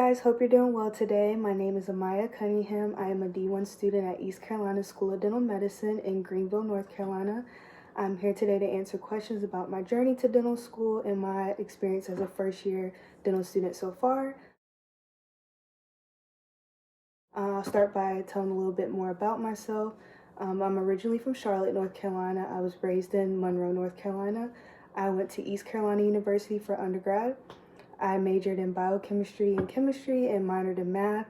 guys, hope you're doing well today. My name is Amiya Cunningham. I am a D1 student at East Carolina School of Dental Medicine in Greenville, North Carolina. I'm here today to answer questions about my journey to dental school and my experience as a first-year dental student so far. I'll start by telling a little bit more about myself. I'm originally from Charlotte, North Carolina. I was raised in Monroe, North Carolina. I went to East Carolina University for undergrad. I majored in biochemistry and chemistry and minored in math.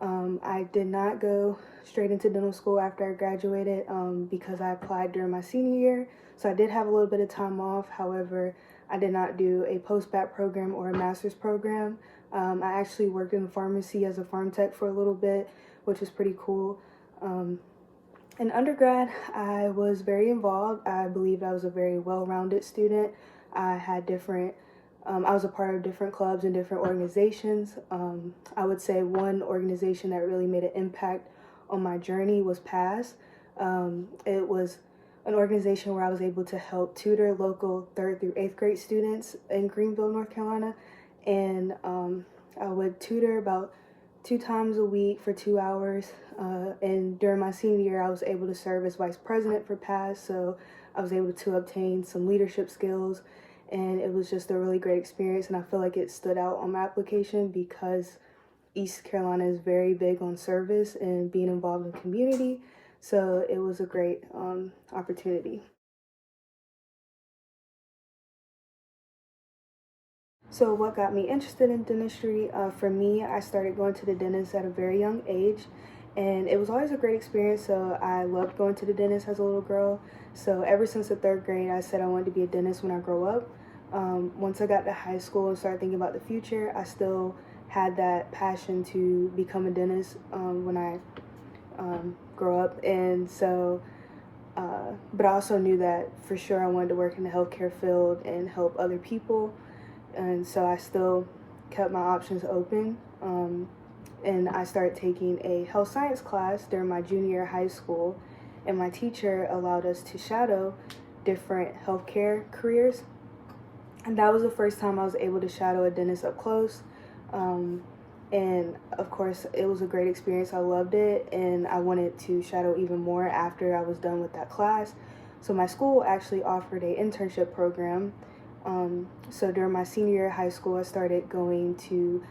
I did not go straight into dental school after I graduated because I applied during my senior year. So I did have a little bit of time off. However, I did not do a post-bac program or a master's program. I actually worked in the pharmacy as a pharm tech for a little bit, which was pretty cool. In undergrad, I was very involved. I believe I was a very well-rounded student. I was a part of different clubs and different organizations. I would say one organization that really made an impact on my journey was PASS. It was an organization where I was able to help tutor local 3rd through 8th grade students in Greenville, North Carolina. And I would tutor about 2 times a week for 2 hours. And during my senior year, I was able to serve as vice president for PASS, so I was able to obtain some leadership skills. And it was just a really great experience, and I feel like it stood out on my application because East Carolina is very big on service and being involved in the community, so it was a great opportunity. So what got me interested in dentistry? For me, I started going to the dentist at a very young age, and it was always a great experience. So I loved going to the dentist as a little girl. So ever since the 3rd grade, I said I wanted to be a dentist when I grow up. Once I got to high school and started thinking about the future, I still had that passion to become a dentist when I grow up. And so, but I also knew that for sure I wanted to work in the healthcare field and help other people. And so I still kept my options open. And I started taking a health science class during my junior year of high school. And my teacher allowed us to shadow different healthcare careers. And that was the first time I was able to shadow a dentist up close. And of course, it was a great experience. I loved it, and I wanted to shadow even more after I was done with that class. So my school actually offered an internship program. So during my senior year of high school, I started going to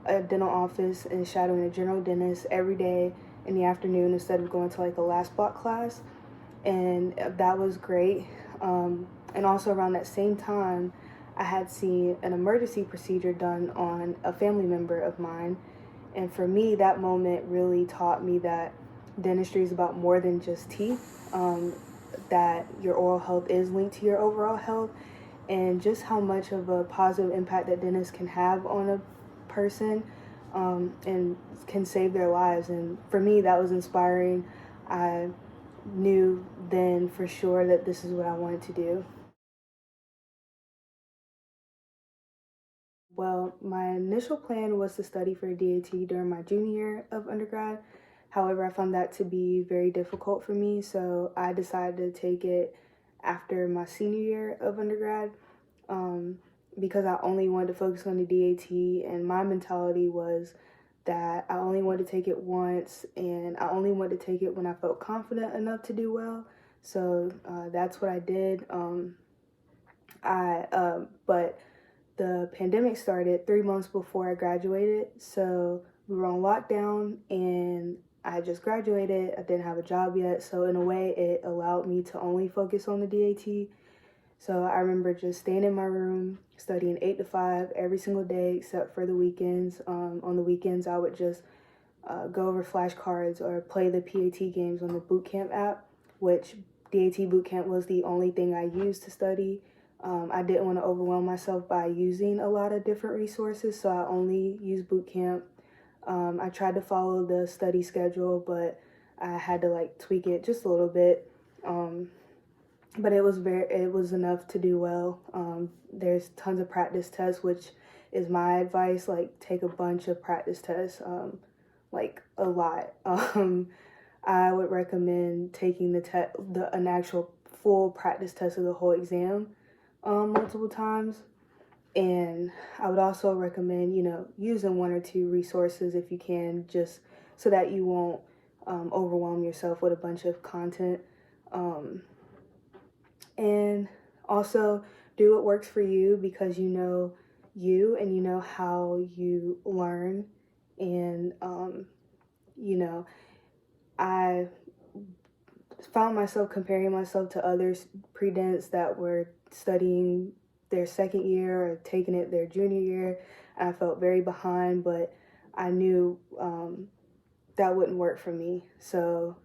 a dental office and shadowing a general dentist every day in the afternoon instead of going to like a last block class. And that was great. And also around that same time, I had seen an emergency procedure done on a family member of mine. And for me, that moment really taught me that dentistry is about more than just teeth, that your oral health is linked to your overall health, and just how much of a positive impact that dentists can have on a person and can save their lives. And for me, that was inspiring. I knew then for sure that this is what I wanted to do. Well, my initial plan was to study for DAT during my junior year of undergrad. However, I found that to be very difficult for me, so I decided to take it after my senior year of undergrad because I only wanted to focus on the DAT, and my mentality was that I only wanted to take it once, and I only wanted to take it when I felt confident enough to do well. So that's what I did. But the pandemic started 3 months before I graduated, so we were on lockdown, and I had just graduated. I didn't have a job yet, so in a way, it allowed me to only focus on the DAT. So I remember just staying in my room, studying 8 to 5 every single day except for the weekends. On the weekends, I would just go over flashcards or play the PAT games on the bootcamp app, which DAT bootcamp was the only thing I used to study. I didn't want to overwhelm myself by using a lot of different resources, so I only used bootcamp. I tried to follow the study schedule, but I had to like tweak it just a little bit. But it was enough to do well. There's tons of practice tests, which is my advice. Like, take a bunch of practice tests, like a lot. I would recommend taking an actual full practice test of the whole exam multiple times. And I would also recommend, using one or two resources if you can, just so that you won't overwhelm yourself with a bunch of content. And also do what works for you, because you know you and you know how you learn. And, I found myself comparing myself to others pre-dents that were studying their second year or taking it their junior year. I felt very behind, but I knew that wouldn't work for me. So,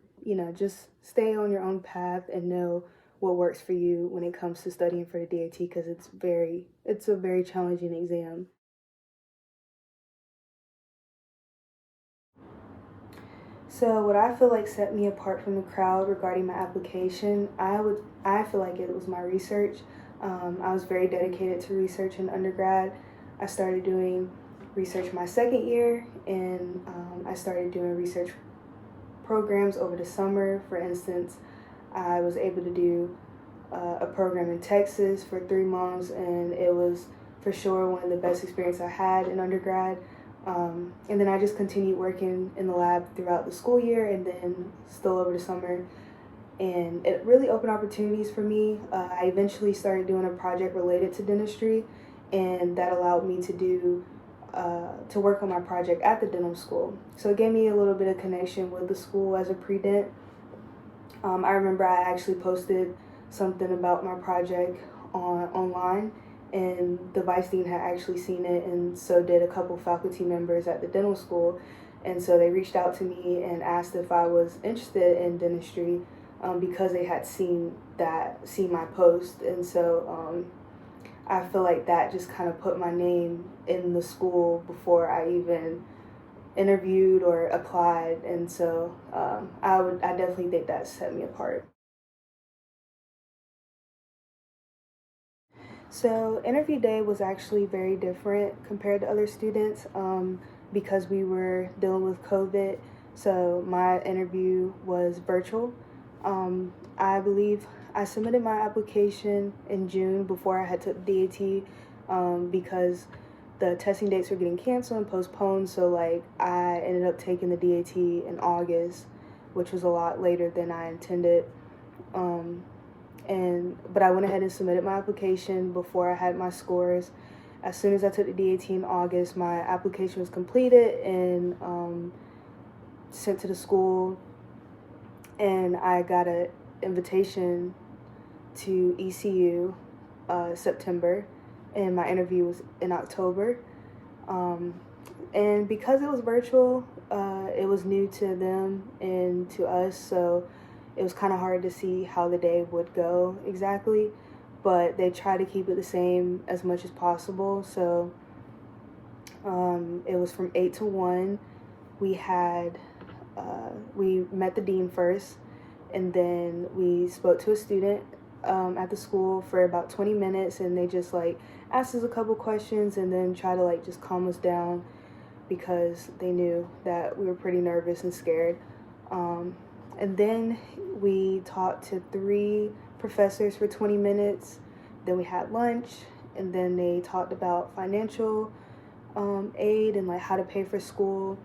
just stay on your own path and know what works for you when it comes to studying for the DAT, because it's a very challenging exam. So what I feel like set me apart from the crowd regarding my application, I feel like it was my research. I was very dedicated to research in undergrad. I started doing research my second year, and I started doing research programs over the summer. For instance, I was able to do a program in Texas for 3 months, and it was for sure one of the best experiences I had in undergrad. And then I just continued working in the lab throughout the school year and then still over the summer. And it really opened opportunities for me. I eventually started doing a project related to dentistry, and that allowed me to work on my project at the dental school. So it gave me a little bit of connection with the school as a pre-dent. I remember I actually posted something about my project online, and the vice dean had actually seen it, and so did a couple faculty members at the dental school. And so they reached out to me and asked if I was interested in dentistry, because they had seen my post. And so I feel like that just kind of put my name in the school before I even interviewed or applied. And so I definitely think that set me apart. So interview day was actually very different compared to other students, because we were dealing with COVID. So my interview was virtual. I believe I submitted my application in June before I had took DAT, because the testing dates were getting canceled and postponed. So like I ended up taking the DAT in August, which was a lot later than I intended. But I went ahead and submitted my application before I had my scores. As soon as I took the DAT in August, my application was completed and sent to the school, and I got an invitation to ECU September, and my interview was in October. And because it was virtual, it was new to them and to us, so it was kind of hard to see how the day would go exactly, but they try to keep it the same as much as possible. So it was from 8 to 1. We met the dean first, and then we spoke to a student at the school for about 20 minutes, and they just like asked us a couple questions and then try to like just calm us down, because they knew that we were pretty nervous and scared. And then we talked to 3 professors for 20 minutes. Then we had lunch, and then they talked about financial aid and like how to pay for school.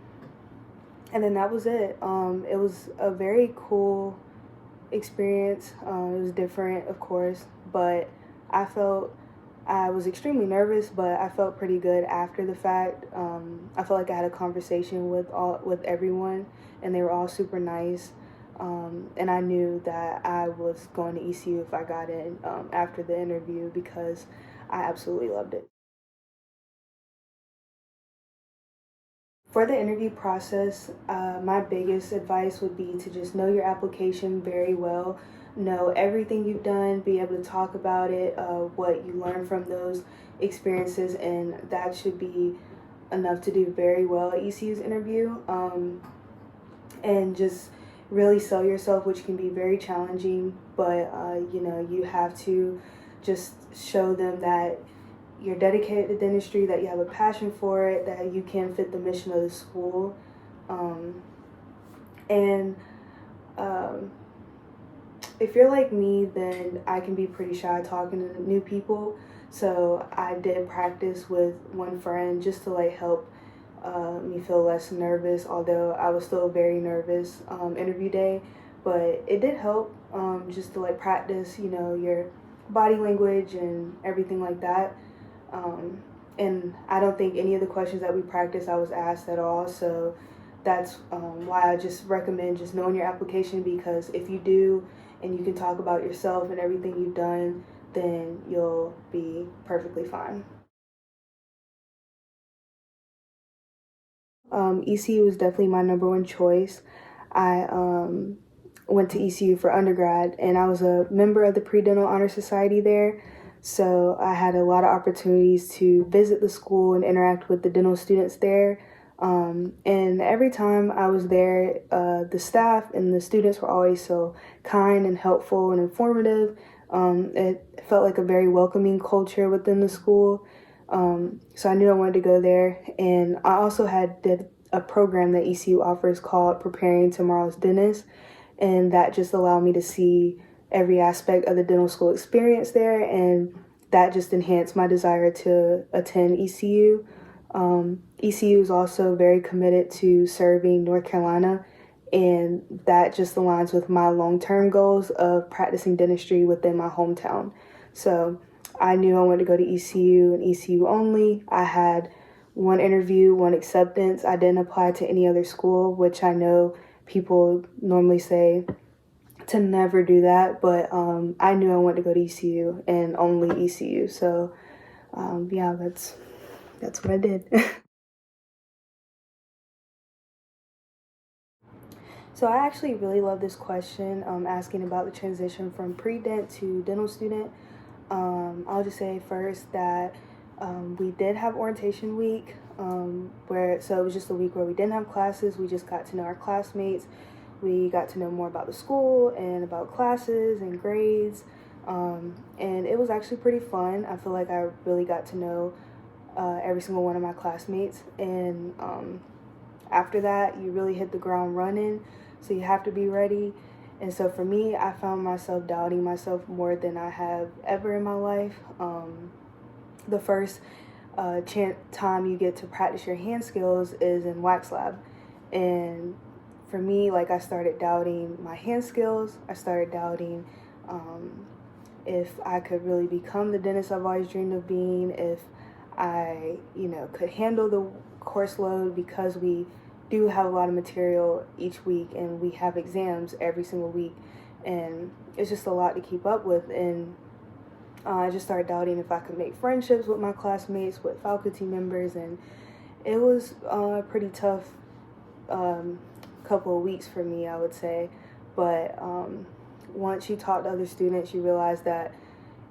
And then that was it. It was a very cool experience. It was different, of course, but I was extremely nervous, but I felt pretty good after the fact. I felt like I had a conversation with everyone, and they were all super nice. And I knew that I was going to ECU if I got in after the interview, because I absolutely loved it. For the interview process, my biggest advice would be to just know your application very well, know everything you've done, be able to talk about it, what you learned from those experiences, and that should be enough to do very well at ECU's interview. And just really sell yourself, which can be very challenging, but you have to just show them that you're dedicated to dentistry, that you have a passion for it, that you can fit the mission of the school. And if you're like me, then I can be pretty shy talking to new people. So I did practice with one friend just to like help me feel less nervous, although I was still very nervous interview day. But it did help just to like practice, you know, your body language and everything like that. And I don't think any of the questions that we practiced I was asked at all. So that's why I just recommend just knowing your application, because if you do and you can talk about yourself and everything you've done, then you'll be perfectly fine. ECU was definitely my number one choice. I went to ECU for undergrad, and I was a member of the Pre-Dental Honor Society there. So I had a lot of opportunities to visit the school and interact with the dental students there. And every time I was there, the staff and the students were always so kind and helpful and informative. It felt like a very welcoming culture within the school. So I knew I wanted to go there. And I also did a program that ECU offers called Preparing Tomorrow's Dentist. And that just allowed me to see every aspect of the dental school experience there. And that just enhanced my desire to attend ECU. ECU is also very committed to serving North Carolina, and that just aligns with my long-term goals of practicing dentistry within my hometown. So I knew I wanted to go to ECU and ECU only. I had one interview, one acceptance. I didn't apply to any other school, which I know people normally say to never do that, but I knew I wanted to go to ECU and only ECU. So yeah, that's what I did. So I actually really love this question, asking about the transition from pre-dent to dental student. I'll just say first that we did have orientation week, so it was just a week where we didn't have classes. We just got to know our classmates. We got to know more about the school and about classes and grades, and it was actually pretty fun. I feel like I really got to know every single one of my classmates, and after that, you really hit the ground running, so you have to be ready. And so for me, I found myself doubting myself more than I have ever in my life. The first time you get to practice your hand skills is in wax lab. And for me, like, I started doubting my hand skills. I started doubting if I could really become the dentist I've always dreamed of being, if I, could handle the course load, because we do have a lot of material each week and we have exams every single week, and it's just a lot to keep up with. And I just started doubting if I could make friendships with my classmates, with faculty members, and it was a pretty tough couple of weeks for me, I would say. But once you talk to other students, you realize that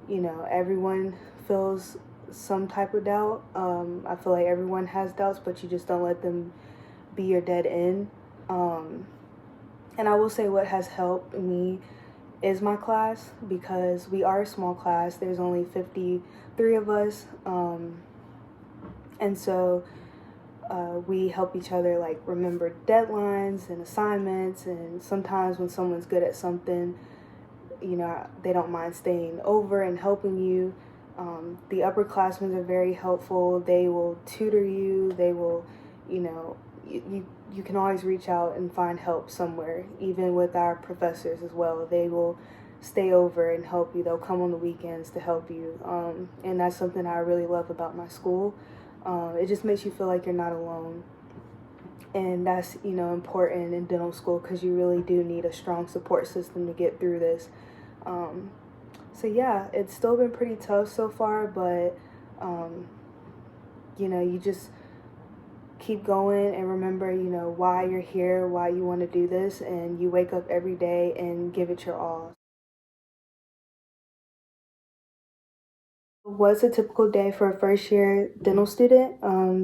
everyone feels some type of doubt. I feel like everyone has doubts, but you just don't let them be your dead end. And I will say what has helped me is my class, because we are a small class. There's only 53 of us, and so we help each other, like, remember deadlines and assignments, and sometimes when someone's good at something, they don't mind staying over and helping you. The upperclassmen are very helpful. They will tutor you. They will, you can always reach out and find help somewhere, even with our professors as well. They will stay over and help you. They'll come on the weekends to help you. And that's something I really love about my school. It just makes you feel like you're not alone. And that's, important in dental school, because you really do need a strong support system to get through this. So yeah, it's still been pretty tough so far, but, you just keep going and remember, why you're here, why you want to do this, and you wake up every day and give it your all. What's a typical day for a first year dental student?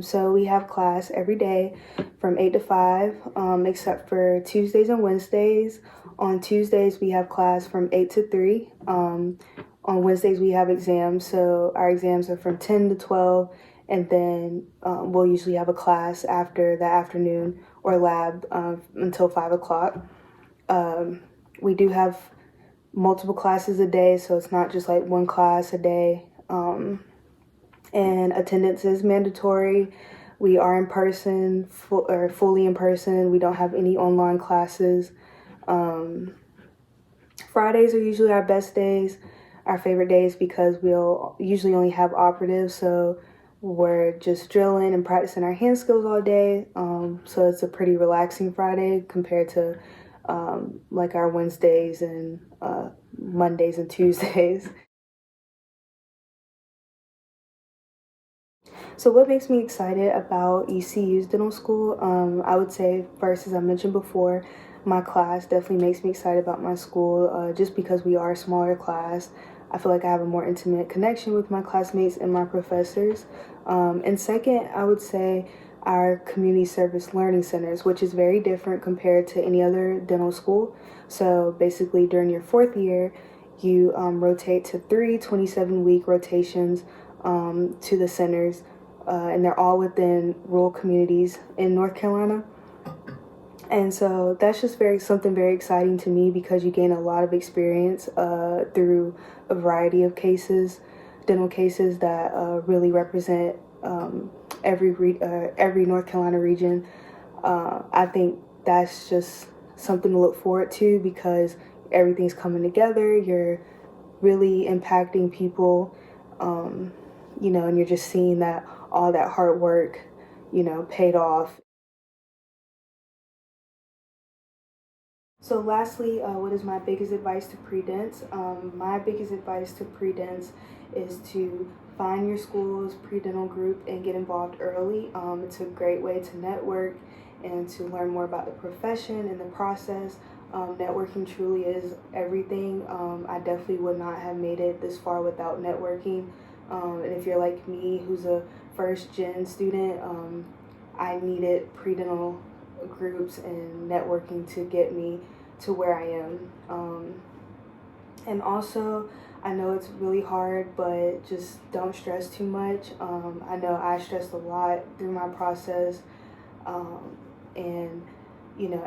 So we have class every day from 8 to 5, except for Tuesdays and Wednesdays. On Tuesdays, we have class from 8 to 3. On Wednesdays, we have exams. So our exams are from 10 to 12. And then we'll usually have a class after the afternoon or lab until 5 o'clock. We do have multiple classes a day, so it's not just like one class a day. and attendance is mandatory. We are in person, or fully in person. We don't have any online classes. Fridays are usually our best days, our favorite days, because we'll usually only have operatives, so we're just drilling and practicing our hand skills all day. So it's a pretty relaxing Friday compared to like our Wednesdays and Mondays and Tuesdays. So what makes me excited about ECU's dental school? I would say first, as I mentioned before, my class definitely makes me excited about my school, just because we are a smaller class. I feel like I have a more intimate connection with my classmates and my professors. And second, I would say our community service learning centers, which is very different compared to any other dental school. So basically during your fourth year, you rotate to 3 27-week rotations to the centers, and they're all within rural communities in North Carolina. And so that's just something very exciting to me, because you gain a lot of experience through a variety of cases, dental cases that really represent every North Carolina region. I think that's just something to look forward to, because everything's coming together. You're really impacting people, and you're just seeing that all that hard work, paid off. So lastly, what is my biggest advice to pre-dents? My biggest advice to pre-dents is to find your school's pre-dental group and get involved early. It's a great way to network and to learn more about the profession and the process. Networking truly is everything. I definitely would not have made it this far without networking. And if you're like me, who's a first-gen student, I needed pre-dental groups and networking to get me to where I am. And also, I know it's really hard, but just don't stress too much. I know I stressed a lot through my process, and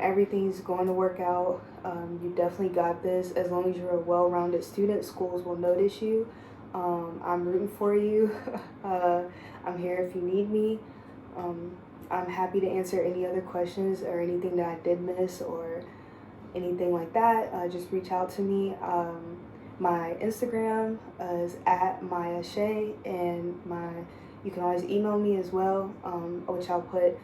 everything's going to work out. You definitely got this. As long as you're a well-rounded student, schools will notice you. I'm rooting for you. I'm here if you need me. I'm happy to answer any other questions or anything that I did miss or anything like that. Just reach out to me. My Instagram is at Maya Shea, and you can always email me as well, which I'll put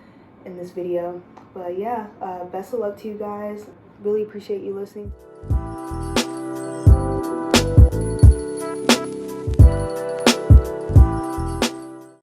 in this video. But yeah, best of luck to you guys. Really appreciate you listening.